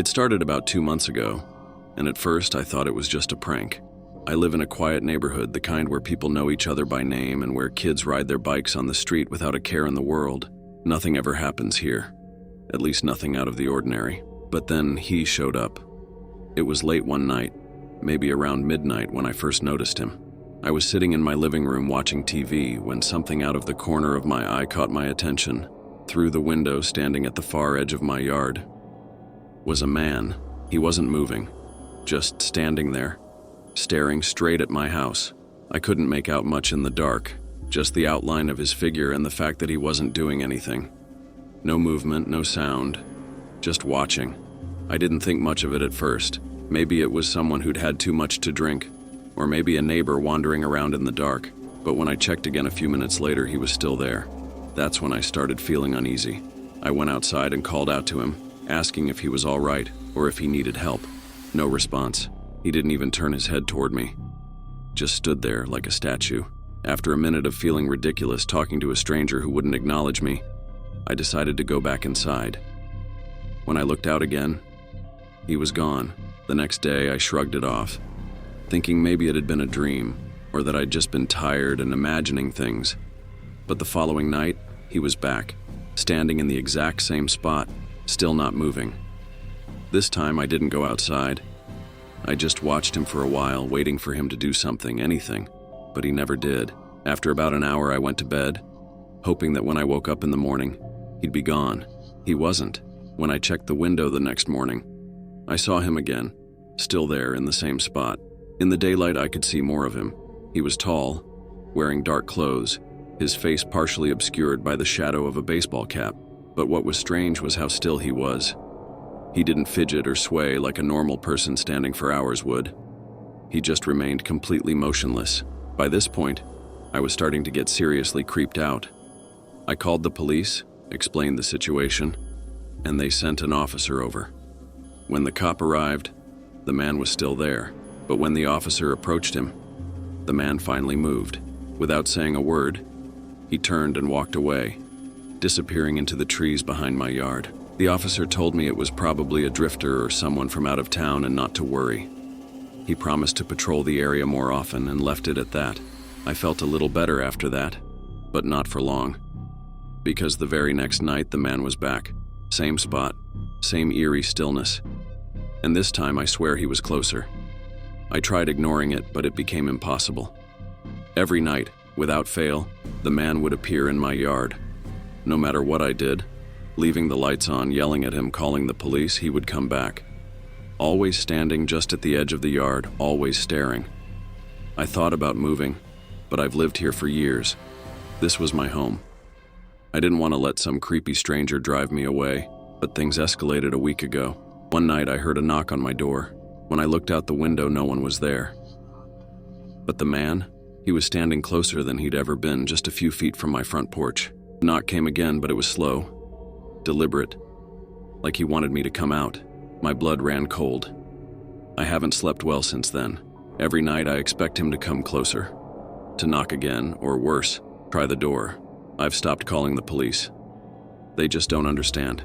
It started about 2 months ago, and at first I thought it was just a prank. I live in a quiet neighborhood, the kind where people know each other by name and where kids ride their bikes on the street without a care in the world. Nothing ever happens here, at least nothing out of the ordinary. But then he showed up. It was late one night, maybe around midnight when I first noticed him. I was sitting in my living room watching TV when something out of the corner of my eye caught my attention. Through the window, standing at the far edge of my yard, was a man. He wasn't moving, just standing there, staring straight at my house. I couldn't make out much in the dark, just the outline of his figure and the fact that he wasn't doing anything. No movement, no sound, just watching. I didn't think much of it at first. Maybe it was someone who'd had too much to drink, or maybe a neighbor wandering around in the dark. But when I checked again a few minutes later, he was still there. That's when I started feeling uneasy. I went outside and called out to him, asking if he was all right or if he needed help. No response. He didn't even turn his head toward me. Just stood there like a statue. After a minute of feeling ridiculous talking to a stranger who wouldn't acknowledge me, I decided to go back inside. When I looked out again, he was gone. The next day, I shrugged it off, thinking maybe it had been a dream or that I'd just been tired and imagining things. But the following night, he was back, standing in the exact same spot, still not moving. This time, I didn't go outside. I just watched him for a while, waiting for him to do something, anything, but he never did. After about an hour, I went to bed, hoping that when I woke up in the morning, he'd be gone. He wasn't. When I checked the window the next morning, I saw him again, still there in the same spot. In the daylight, I could see more of him. He was tall, wearing dark clothes, his face partially obscured by the shadow of a baseball cap. But what was strange was how still he was. He didn't fidget or sway like a normal person standing for hours would. He just remained completely motionless. By this point, I was starting to get seriously creeped out. I called the police, explained the situation, and they sent an officer over. When the cop arrived, the man was still there, but when the officer approached him, the man finally moved. Without saying a word, he turned and walked away, disappearing into the trees behind my yard. The officer told me it was probably a drifter or someone from out of town and not to worry. He promised to patrol the area more often and left it at that. I felt a little better after that, but not for long, because the very next night the man was back. Same spot, same eerie stillness, and this time I swear he was closer. I tried ignoring it, but it became impossible. Every night, without fail, the man would appear in my yard. No matter what I did, leaving the lights on, yelling at him, calling the police, he would come back. Always standing just at the edge of the yard, always staring. I thought about moving, but I've lived here for years. This was my home. I didn't want to let some creepy stranger drive me away, but things escalated a week ago. One night I heard a knock on my door. When I looked out the window, no one was there. But the man, he was standing closer than he'd ever been, just a few feet from my front porch. The knock came again, but it was slow, deliberate, like he wanted me to come out. My blood ran cold. I haven't slept well since then. Every night I expect him to come closer, to knock again, or worse, try the door. I've stopped calling the police. They just don't understand.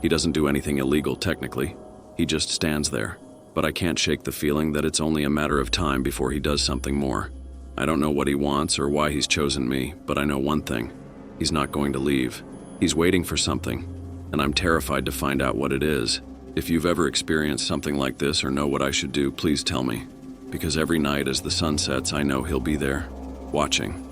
He doesn't do anything illegal, technically. He just stands there. But I can't shake the feeling that it's only a matter of time before he does something more. I don't know what he wants or why he's chosen me, but I know one thing. He's not going to leave. He's waiting for something, and I'm terrified to find out what it is. If you've ever experienced something like this or know what I should do, please tell me. Because every night as the sun sets, I know he'll be there, watching.